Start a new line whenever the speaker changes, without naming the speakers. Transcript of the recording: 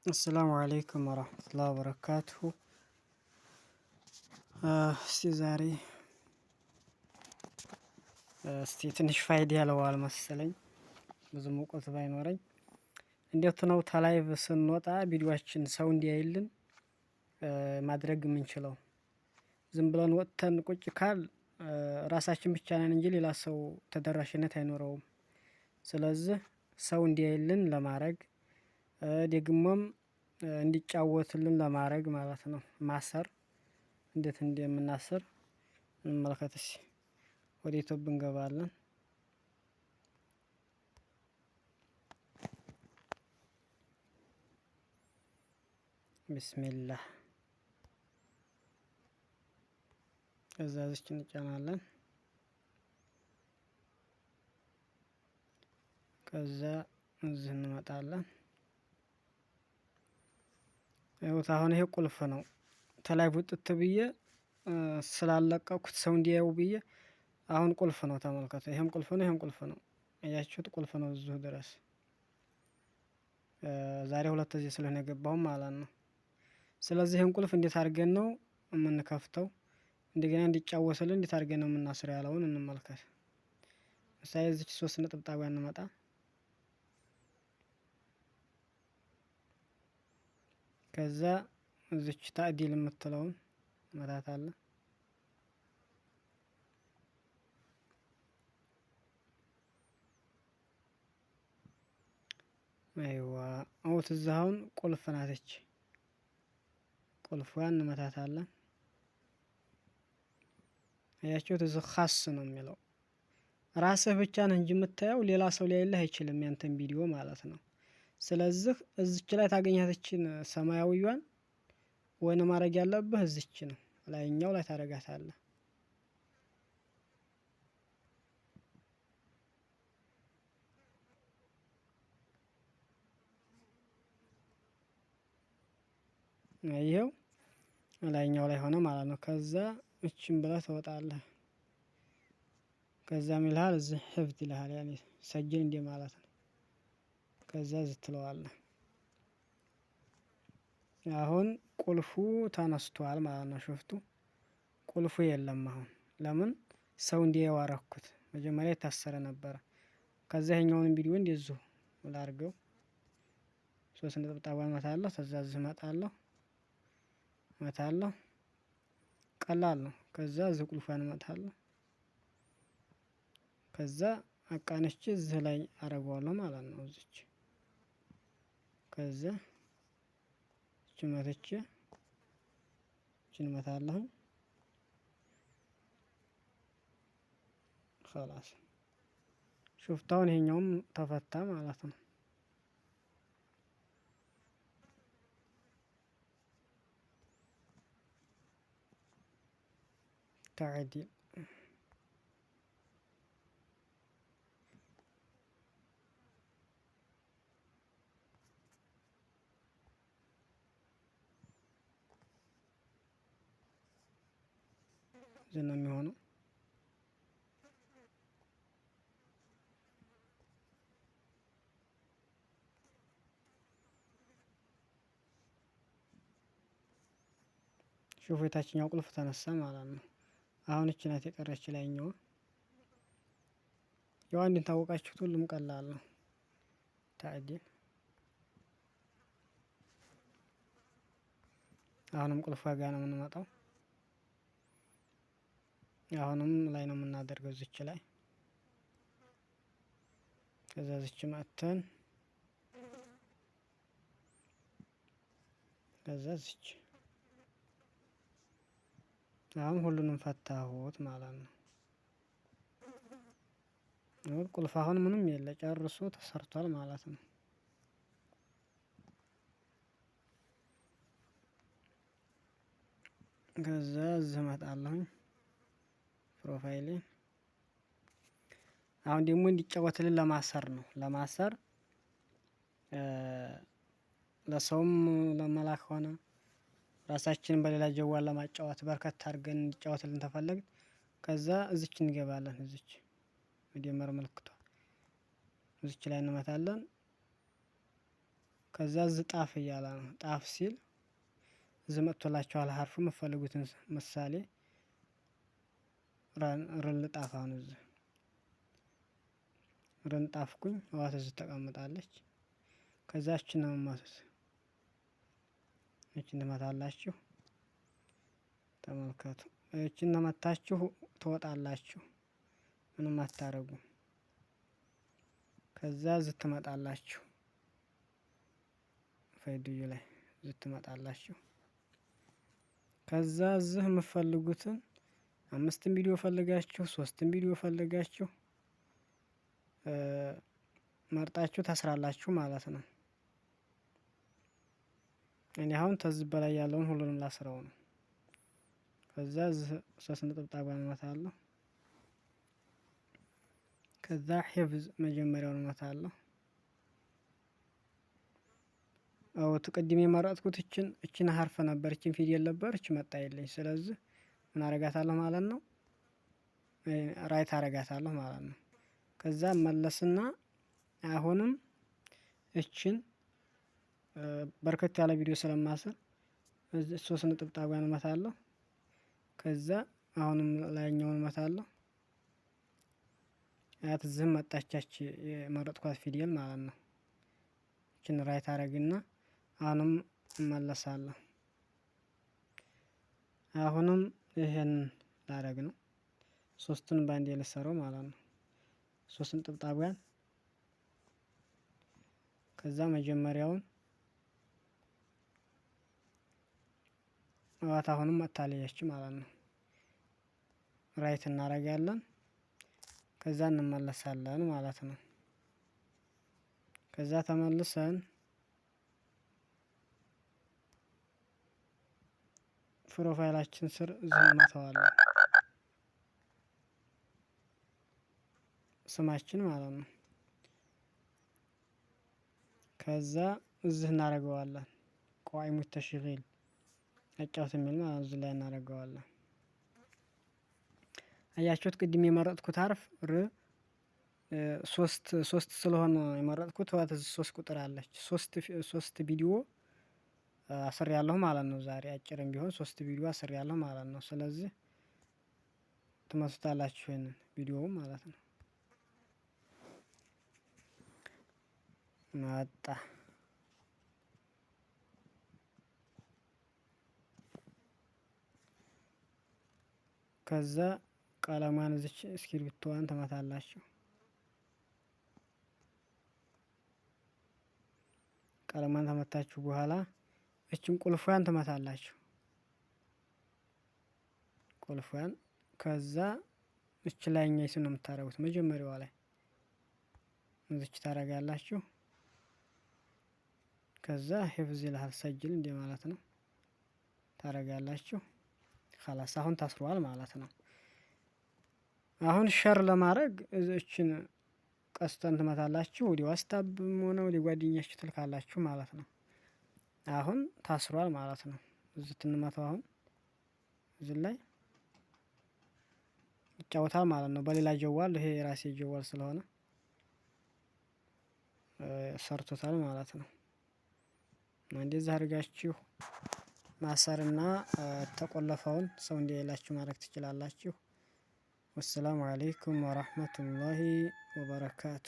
አሰላሙ አለይኩም ወራህመቱላሂ ወበረካቱሁ። እስቲ ዛሬ ትንሽ ፋይዳ ያለዋል መሰለኝ ብዙም እውቀት ባይኖረኝ እንዴት ነው ተላይቭ ስንወጣ ቪዲዮአችን ሰው እንዲያይልን ማድረግ የምንችለው? ዝም ብለን ወጥተን ቁጭ ካል ራሳችን ብቻ ነን እንጂ ሌላ ሰው ተደራሽነት አይኖረውም። ስለዚህ ሰው እንዲያይልን ለማድረግ ደግሞም እንዲጫወትልን ለማድረግ ማለት ነው ማሰር እንዴት እንደምናስር እንመልከት እስኪ። ወደ ዩቲዩብ እንገባለን። ቢስሚላህ ከዛ እዚች እንጫናለን። ከዛ እዚህ እንመጣለን። ይኸውት አሁን ይሄ ቁልፍ ነው። ተላይ ውጥት ብዬ ስላለቀኩት ሰው እንዲያየው ብዬ አሁን ቁልፍ ነው ተመልከቱ። ይሄም ቁልፍ ነው፣ ይሄም ቁልፍ ነው። አያችሁት? ቁልፍ ነው እዚሁ ድረስ። ዛሬ ሁለት ጊዜ ስለሆነ የገባው ማለት ነው። ስለዚህ ይሄን ቁልፍ እንዴት አድርገን ነው የምንከፍተው? እንደገና እንዲጫወትልን እንዴት አድርገን ነው የምናስረው ያለውን እንመልከት። ምሳሌ እዚች 3 ነጥብጣብ እንመጣ። ከዛ እዚች ታዕዲል የምትለውን መታታለን። አይዋ አውት እዛውን ቁልፍ ናተች። ቁልፏን እንመታታለን። አያችሁት? እዚህ ኻስ ነው የሚለው ራስህ ብቻ ነህ እንጂ የምታየው ሌላ ሰው ሊያይልህ አይችልም ያንተን ቪዲዮ ማለት ነው። ስለዚህ እዚች ላይ ታገኛተችን ሰማያዊዋን ወይን ማድረግ ያለብህ እዚች ነው ላይኛው ላይ ታደርጋታለህ። ይኸው ላይኛው ላይ ሆነ ማለት ነው። ከዛ እችን ብለህ ትወጣለህ። ከዛ ይልሃል እዚህ ህፍት ይልሃል፣ ያኔ ሰጅል እንደ ማለት ነው። ከዛ እዚህ ትለዋለህ። አሁን ቁልፉ ተነስቷል ማለት ነው። ሽፍቱ ቁልፉ የለም አሁን። ለምን? ሰው እንዲያየው አረኩት። መጀመሪያ የታሰረ ነበረ። ከዛ ይሄኛውን ቪዲዮ እንደዚሁ ላድርገው። 3 ነጥብጣብ እመታለሁ። ከዛ እዚህ እመጣለሁ፣ እመታለሁ። ቀላል ነው። ከዛ እዚህ ቁልፏን እመታለሁ። ከዛ አቃንቼ እዚህ ላይ አረገዋለሁ ማለት ነው። እዚች ከዛ እቺ መትቼ እቺን እመታለሁ። خلاص ሹፍታውን ይሄኛውም ተፈታ ማለት ነው። تعديل ዝና የሚሆነው ሹፉ የታችኛው ቁልፍ ተነሳ ማለት ነው። አሁን እቺ ናት የቀረች ላይኛዋ። ያው አንድን ታወቃችሁት ሁሉም ቀላል ነው። ታዕዲል አሁንም ቁልፏ ጋር ነው የምንመጣው። አሁንም ላይ ነው የምናደርገው እዚች ላይ። ከዛ እዚች መተን ከዛ እዚች አሁን ሁሉንም ፈታሁት ማለት ነው። ቁልፍ አሁን ምንም የለ ጨርሶ ተሰርቷል ማለት ነው። ከዛ እዚህ እመጣለሁኝ ፕሮፋይሌን። አሁን ደግሞ እንዲጫወትልን ለማሰር ነው። ለማሰር ለሰውም ለመላክ ሆነ ራሳችንን በሌላ ጀዋል ለማጫወት በርከት አድርገን እንዲጫወትልን ተፈለግን። ከዛ እዚች እንገባለን። እዚች መደመር ምልክቷ እዚች ላይ እንመታለን። ከዛ እዚህ ጣፍ እያለ ነው። ጣፍ ሲል እዚህ መጥቶላችኋል ሀርፉ የምትፈልጉትን ምሳሌ ርን ጣፍ። አሁን እዚህ ርን ጣፍኩኝ ህዋት እዚህ ተቀምጣለች። ከዛ እችን ነው የምትመቱት። እችን ትመታላችሁ። ተመልከቱ። እችን መታችሁ ትወጣላችሁ። ምንም አታረጉም። ከዛ እዚህ ትመጣላችሁ። ፋይድዩ ላይ እዚህ ትመጣላችሁ። ከዛ እዚህ የምትፈልጉትን 5 ቪዲዮ ፈልጋችሁ 3 ቪዲዮ ፈልጋችሁ መርጣችሁ ታስራላችሁ ማለት ነው። እኔ አሁን ተዚህ በላይ ያለውን ሁሉንም ላስረው ነው። ከዛ እዚህ 3 ነጠብጣብ እመታለሁ። ከዛ ሂፍዝ መጀመሪያውን እመታለሁ። ቅድም የመረጥኩት እችን ሀርፍ ነበር፣ እችን ፊደል ነበር፣ እች መጣ የለኝ። ስለዚህ ምን አረጋታለሁ ማለት ነው? ራይት አረጋታለሁ ማለት ነው። ከዛ መለስና አሁንም እችን በርከት ያለ ቪዲዮ ስለማስር 3 ነጠብጣቧን እመታለሁ። ከዛ አሁንም ላይኛውን እመታለሁ። አያት ዝም መጣቻች የመረጥኳት ፊደል ማለት ነው። እችን ራይት አረግና አሁንም እመለሳለሁ። አሁንም ይሄን ላረግ ነው። 3ቱን ባንዴ ልሰራው ማለት ነው። 3 ነጠብጣቧን ከዛ መጀመሪያውን አዋት አሁንም መታለያች ማለት ነው። ራይት እናረጋለን። ከዛ እንመለሳለን ማለት ነው። ከዛ ተመልሰን ፕሮፋይላችን ስር እዚህ እንመታዋለን። ስማችን ማለት ነው። ከዛ እዚህ እናረገዋለን። ቋኢሙ ተሽጊል አጫውት የሚል ማለት እዚህ ላይ እናረገዋለን። አያችሁት? ቅድም የመረጥኩት ሀርፍ ር 3 ስለሆነ የመረጥኩት ህዋት እዚህ 3 ቁጥር አለች። 3 ቪዲዮ አስር ያለሁ ማለት ነው። ዛሬ አጭርም ቢሆን 3 ቪዲዮ አስር ያለሁ ማለት ነው። ስለዚህ ትመቱታላችሁ ይሄንን ቪዲዮው ማለት ነው። መጣ። ከዛ ቀለሟን እዚች እስክሪብቶዋን ትመታላችሁ። ቀለሟን ተመታችሁ በኋላ እችን ቁልፏን ትመታላችሁ። ቁልፏን ከዛ እች ላይኛይቱ ነው የምታረጉት። መጀመሪያዋ ላይ እዚች ታረጋላችሁ። ከዛ ሂፍዝ ይልሃል ሰጅል እንደ ማለት ነው። ታረጋላችሁ። خلاص አሁን ታስሯል ማለት ነው። አሁን ሸር ለማድረግ እዚችን ቀስቷን ትመታላችሁ። ወደ ዋትስአፕም ሆነ ወደ ጓደኛችሁ ትልካላችሁ ማለት ነው። አሁን ታስሯል ማለት ነው። እዚህ ትንመታው አሁን እዚህ ላይ ይጫወታል ማለት ነው። በሌላ ጀዋል፣ ይሄ የራሴ ጀዋል ስለሆነ ሰርቶታል ማለት ነው። እንደዚህ አድርጋችሁ ማሰርና ተቆለፈውን ሰው እንዲያይላችሁ ማድረግ ትችላላችሁ። ወሰላሙ አለይኩም ወራህመቱላሂ ወበረካቱ።